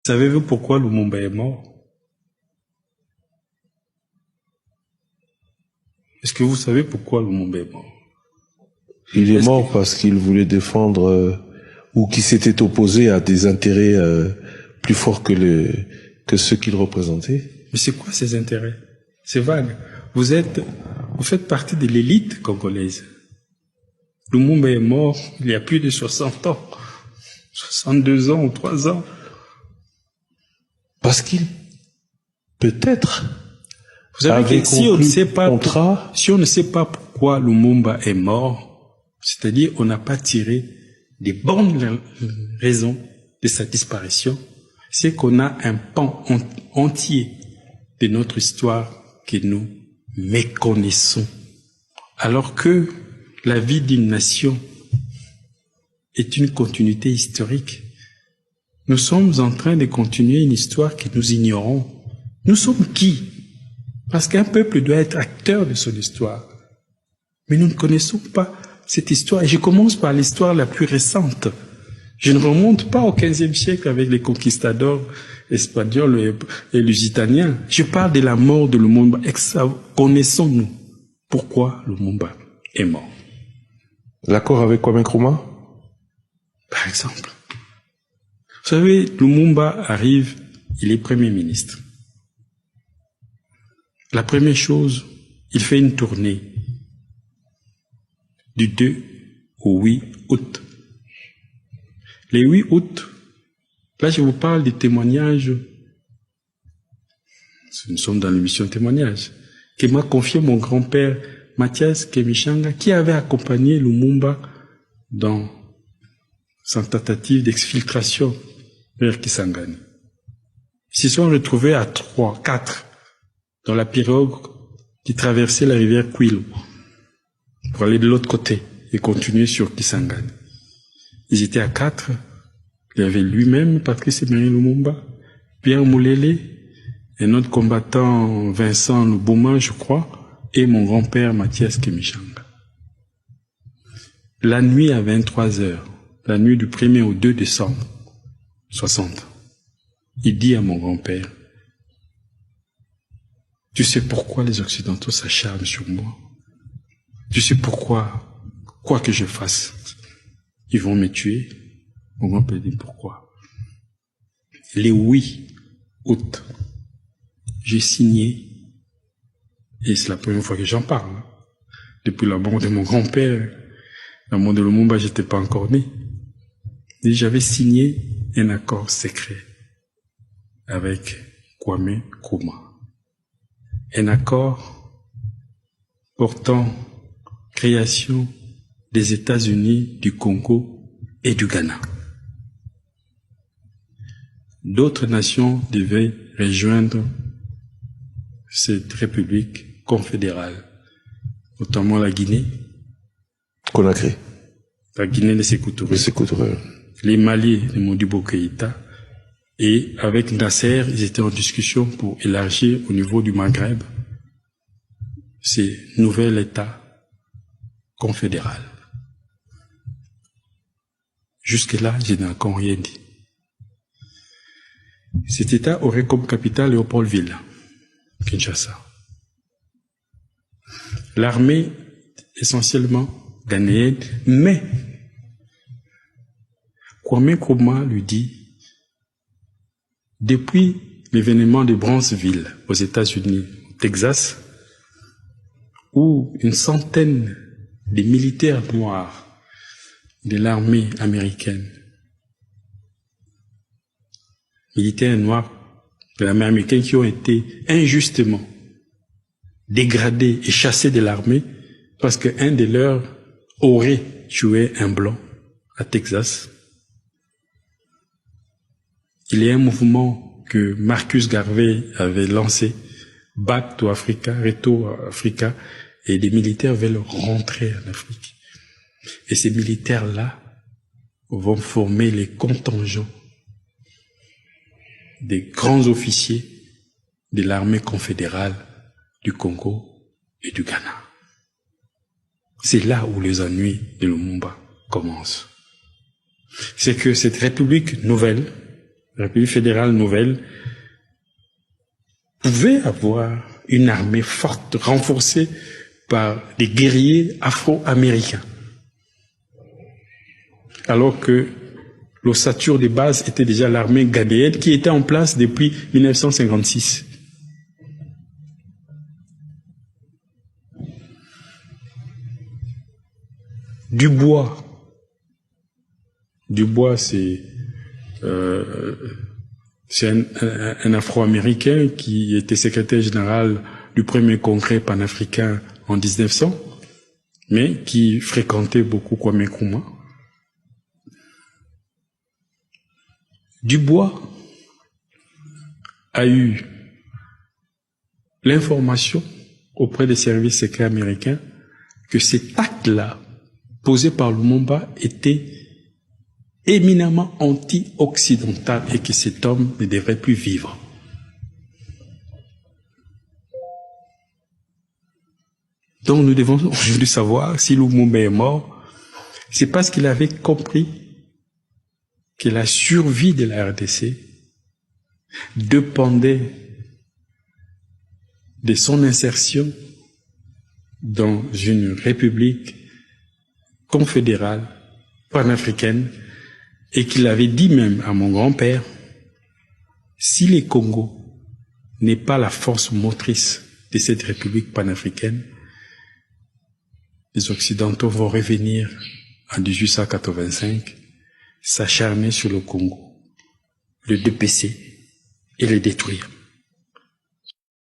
Savez-vous pourquoi Lumumba est mort? Est-ce que vous savez pourquoi Lumumba est mort? Il est mort parce qu'il voulait défendre ou qu'il s'était opposé à des intérêts plus forts que ceux qu'il représentait. Mais c'est quoi ces intérêts? C'est vague. Vous faites partie de l'élite congolaise. Lumumba est mort il y a plus de 60 ans. 62 ans ou 3 ans. Parce qu'il, peut-être, vous savez que si on ne sait pas pourquoi Lumumba est mort, c'est-à-dire on n'a pas tiré des bonnes raisons de sa disparition, c'est qu'on a un pan entier de notre histoire que nous méconnaissons. Alors que la vie d'une nation est une continuité historique. Nous sommes en train de continuer une histoire que nous ignorons. Nous sommes qui? Parce qu'un peuple doit être acteur de son histoire. Mais nous ne connaissons pas cette histoire. Et je commence par l'histoire la plus récente. Je ne remonte pas au XVe siècle avec les conquistadors espagnols et lusitaniens. Je parle de la mort de Lumumba. Connaissons-nous pourquoi Lumumba est mort? L'accord avec Kwame Nkrumah? Par exemple. Vous savez, Lumumba arrive, il est Premier ministre. La première chose, il fait une tournée du 2 au 8 août. Les 8 août, là je vous parle des témoignages, nous sommes dans l'émission témoignages, que m'a confié mon grand-père Mathias Kemichanga, qui avait accompagné Lumumba dans sa tentative d'exfiltration vers Kisangani. Ils se sont retrouvés à 3, 4 dans la pirogue qui traversait la rivière Kwilu pour aller de l'autre côté et continuer sur Kisangani. Ils étaient à 4. Il y avait lui-même, Patrice Emery Lumumba, Pierre Moulele, un autre combattant, Vincent Lubuma, je crois, et mon grand-père Mathias Kemichanga. La nuit à 23 heures, la nuit du 1er au 2 décembre 60, il dit à mon grand-père, « Tu sais pourquoi les Occidentaux s'acharnent sur moi? Tu sais pourquoi, quoi que je fasse, ils vont me tuer? » Mon grand-père dit, « Pourquoi? » Les 8 août, j'ai signé, et c'est la première fois que j'en parle, hein. Depuis la mort de mon grand-père, la mort de Lumumba, j'étais pas encore né. Et j'avais signé un accord secret avec Kwame Nkrumah. Un accord portant création des États-Unis, du Congo et du Ghana. D'autres nations devaient rejoindre cette république confédérale, notamment la Guinée, Conakry, la Guinée de Sékou Touré, les Mali de Modibo Keïta, et avec Nasser, ils étaient en discussion pour élargir au niveau du Maghreb ces nouvel État confédéral. Jusque-là, je n'ai encore rien dit. Cet État aurait comme capitale Léopoldville, Kinshasa. L'armée, essentiellement ghanéenne, mais Kwame Nkrumah lui dit, depuis l'événement de Bronzeville aux États-Unis, au Texas, où une centaine de militaires noirs de l'armée américaine, militaires noirs de l'armée américaine qui ont été injustement dégradés et chassés de l'armée parce qu'un de leurs aurait tué un blanc à Texas. Il y a un mouvement que Marcus Garvey avait lancé, Back to Africa, Retour à Africa, et des militaires veulent rentrer en Afrique. Et ces militaires-là vont former les contingents des grands officiers de l'armée confédérale du Congo et du Ghana. C'est là où les ennuis de Lumumba commencent. C'est que cette république nouvelle, la République fédérale nouvelle, pouvait avoir une armée forte, renforcée par des guerriers afro-américains. Alors que l'ossature de base était déjà l'armée ghanéenne qui était en place depuis 1956. Dubois, c'est un Afro-Américain qui était secrétaire général du premier congrès panafricain en 1900, mais qui fréquentait beaucoup Kwame Nkrumah. Dubois a eu l'information auprès des services secrets américains que cet acte-là, posé par Lumumba, était éminemment anti-occidental et que cet homme ne devrait plus vivre. Donc nous devons aujourd'hui savoir si Lumumba est mort, c'est parce qu'il avait compris que la survie de la RDC dépendait de son insertion dans une république confédérale, panafricaine, et qu'il avait dit même à mon grand-père, si le Congo n'est pas la force motrice de cette république panafricaine, les Occidentaux vont revenir en 1885, s'acharner sur le Congo, le dépécer et le détruire.